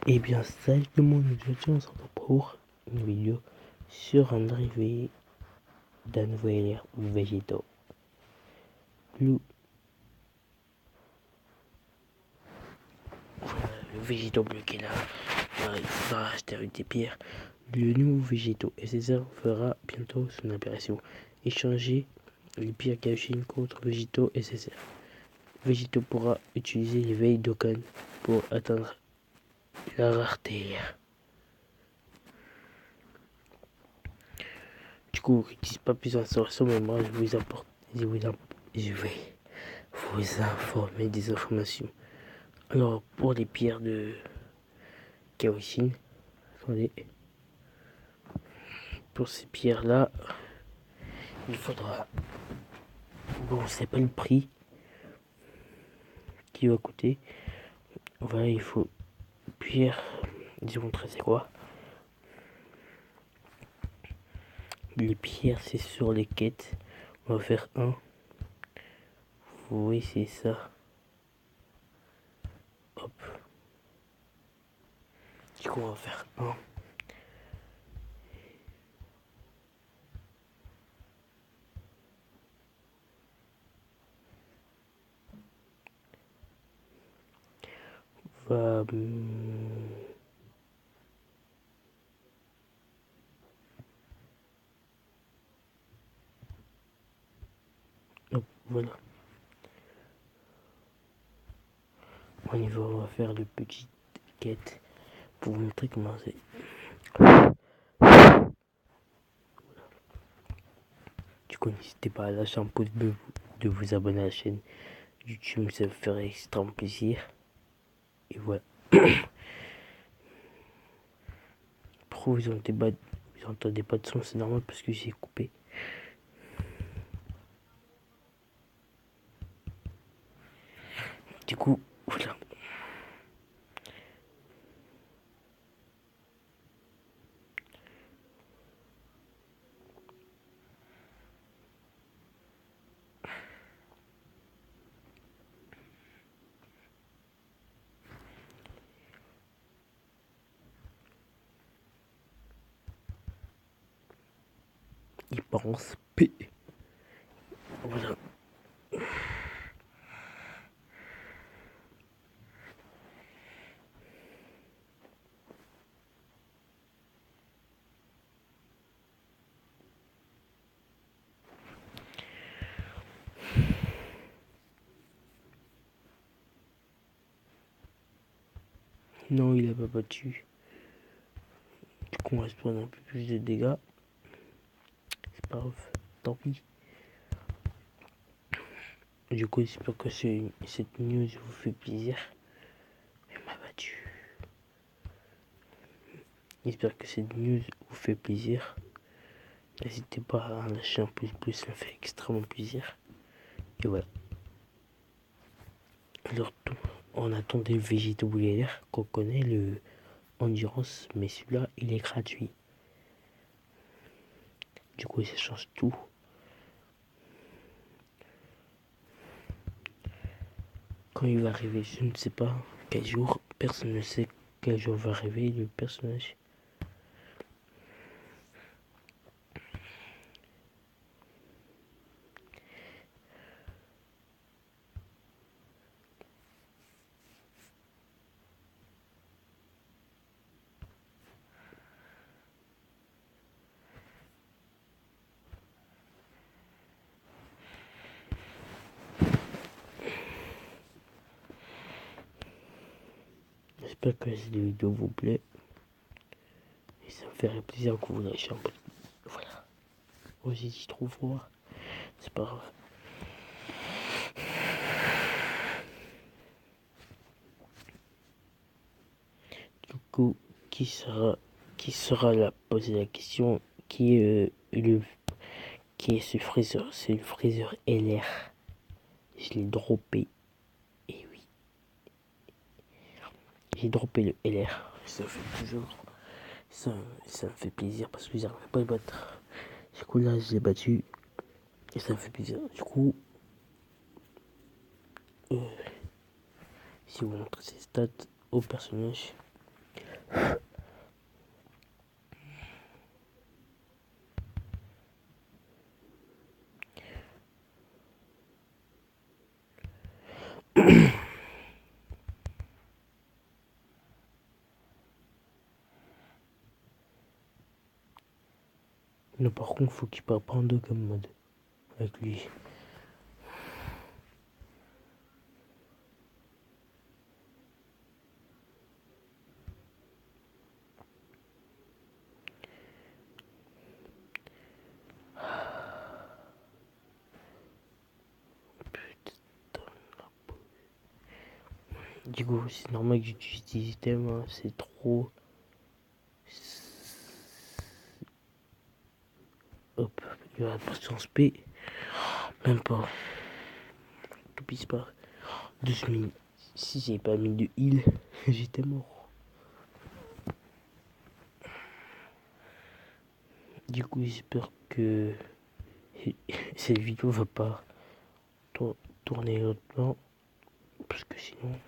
Eh bien, salut tout le monde, aujourd'hui on se retrouve pour une vidéo sur un arrivée d'un nouvel végétaux. Le végétaux bleu qui est là, il faudra acheter avec des pierres. Le nouveau végétaux SSR fera bientôt son apparition. Échanger les pierres Kaioshin contre végétaux SSR. Végétaux pourra utiliser les veilles d'Okan pour atteindre la rareté. Du coup, je ne dis pas plus d'informations, mais moi je vais vous informer des informations. Alors, pour les pierres de Kaioshin, attendez, pour ces pierres-là, il faudra, bon, c'est pas le prix qui va coûter. Voilà, il faut pierre, je vous montrer c'est quoi. Les pierres, c'est sur les quêtes. On va faire un. Vous voyez, c'est ça. Hop. Du coup, on va faire un. Va. Hop, voilà. On va faire le petit quête pour vous montrer comment c'est. Du coup, n'hésitez pas à lâcher un pouce bleu, de vous abonner à la chaîne YouTube, ça me ferait extrêmement plaisir. Et voilà. Pourquoi vous entendez pas de son? C'est normal parce que j'ai coupé. Du coup, voilà. Il pense P. Voilà. Non, il a pas battu. Du coup, on va se prendre un peu plus de dégâts. C'est pas grave. Tant pis. Du coup, j'espère que cette news vous fait plaisir. Il m'a battu. J'espère que cette news vous fait plaisir. N'hésitez pas à lâcher un pouce bleu, ça me fait extrêmement plaisir. Et voilà. Alors, on attend des végétaux bouillères qu'on connaît, le endurance, mais celui-là, il est gratuit. Du coup, ça change tout. Quand il va arriver, je ne sais pas quel jour. Personne ne sait quel jour va arriver le personnage. J'espère que cette vidéo vous plaît. Et ça me ferait plaisir que vous lâchiez un peu. Voilà. Moi j'ai dit trop froid. C'est pas grave. Du coup, qui sera là poser la question qui est ce fraiseur? C'est le fraiseur LR. Je l'ai droppé. Et oui. J'ai droppé le LR. Ça fait toujours. Ça me fait plaisir parce que j'arrivais pas à le battre. Du coup là je l'ai battu. Et ça me fait plaisir. Du coup. Si vous montrez ses stats au personnage. Mais par contre, faut qu'il parte pas en deux comme mode avec lui. Du coup, c'est normal que j'utilise des items, hein, c'est trop. Hop, il va pas sur P. Même pas. Tout pisse pas. 12 000. Si j'ai pas mis de heal, j'étais mort. Du coup, j'espère que cette vidéo va pas tourner longtemps. Parce que sinon.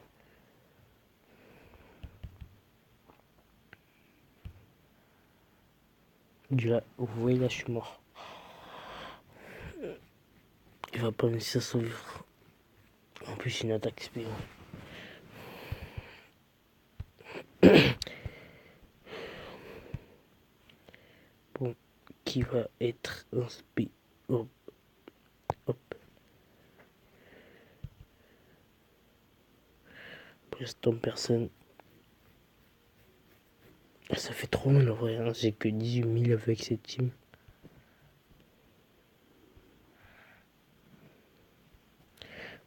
Là, vous voyez, là, je suis mort. Il va pas me laisser survivre. En plus, une attaque SP. Bon, qui va être un SP. Hop, hop. Pour l'instant, personne. Ça fait trop mal en vrai, hein. J'ai que 18 000 avec cette team.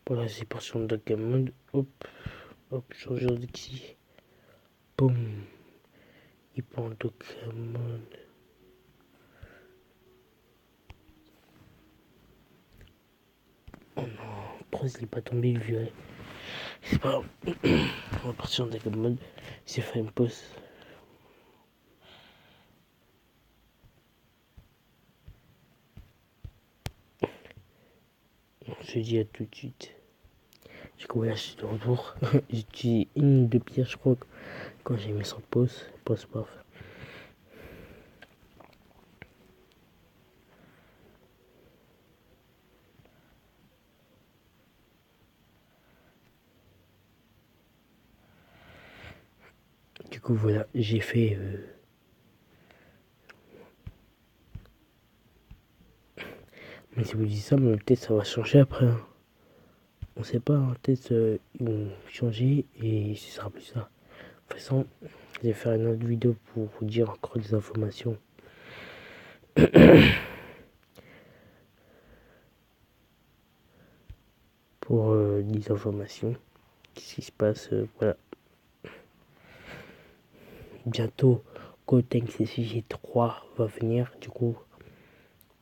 Voilà, c'est parti sur le Dark Mode. Hop, hop, changeur de qui. Boum. Il prend le Dark Mode. Oh non, pourquoi il n'est pas tombé le violet? C'est pas grave. On va partir en Dark Mode. C'est fait une pause. On se dit à tout de suite. Du coup, voilà, je suis de retour. J'ai utilisé une de pierre, je crois, quand j'ai mis sans pause. Pause, paf. Du coup, voilà, j'ai fait. Mais si vous dites ça, mais peut-être ça va changer après. Hein. On sait pas, hein. Peut-être ils vont changer et ce sera plus ça. De toute façon, je vais faire une autre vidéo pour vous dire encore des informations. Pour des informations. Qu'est-ce qui se passe, voilà. Bientôt, Goten CCG3 va venir. Du coup,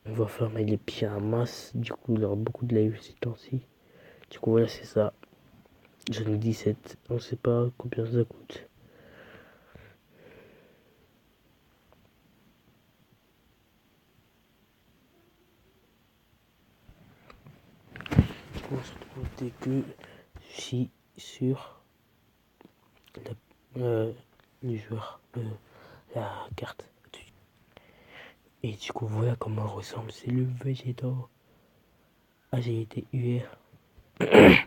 on va fermer les pieds à masse. Du coup, il y aura beaucoup de live ces temps-ci. Du coup, voilà, c'est ça. J'en ai 17. On sait pas combien ça coûte. On se retrouve dès que je suis sur le joueur, la carte. Et du coup, voilà comment on ressemble. C'est le Végéto. Agilité UR. On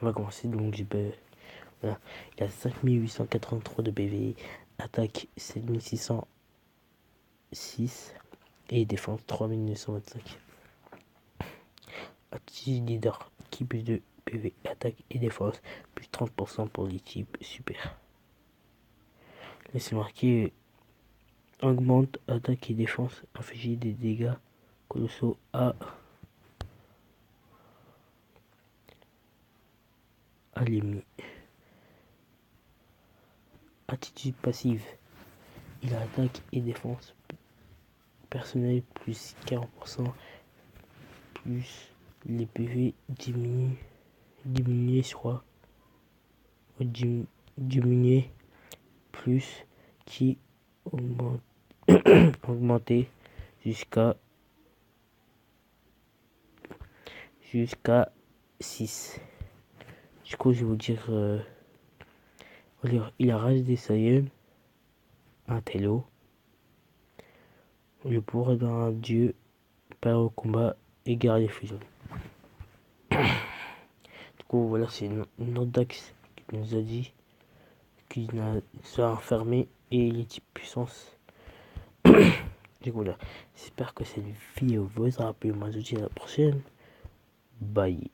va commencer. Donc, j'ai voilà. Il a 5883 de PV. Attaque 7606. Et défense 3925. Attitude leader. Qui plus de PV, attaque et défense. Plus 30% pour les types. Super. Laissez marquer. Augmente attaque et défense. Infliger des dégâts colossaux à l'ennemi. Attitude passive. Il a attaque et défense personnel plus 40%, plus les PV diminués je crois, diminué plus qui augmente augmenté jusqu'à 6. Du coup, je vais vous dire Il a rasé des Saiyans, un télo, le pouvoir d'un dieu, part au combat et garder fusion. Du coup, voilà, c'est Nordax qui nous a dit qu'il nous a enfermé et il est type puissance. Du coup, voilà, j'espère que cette vidéo vous aura plu. Moi, je vous dis à la prochaine. Bye.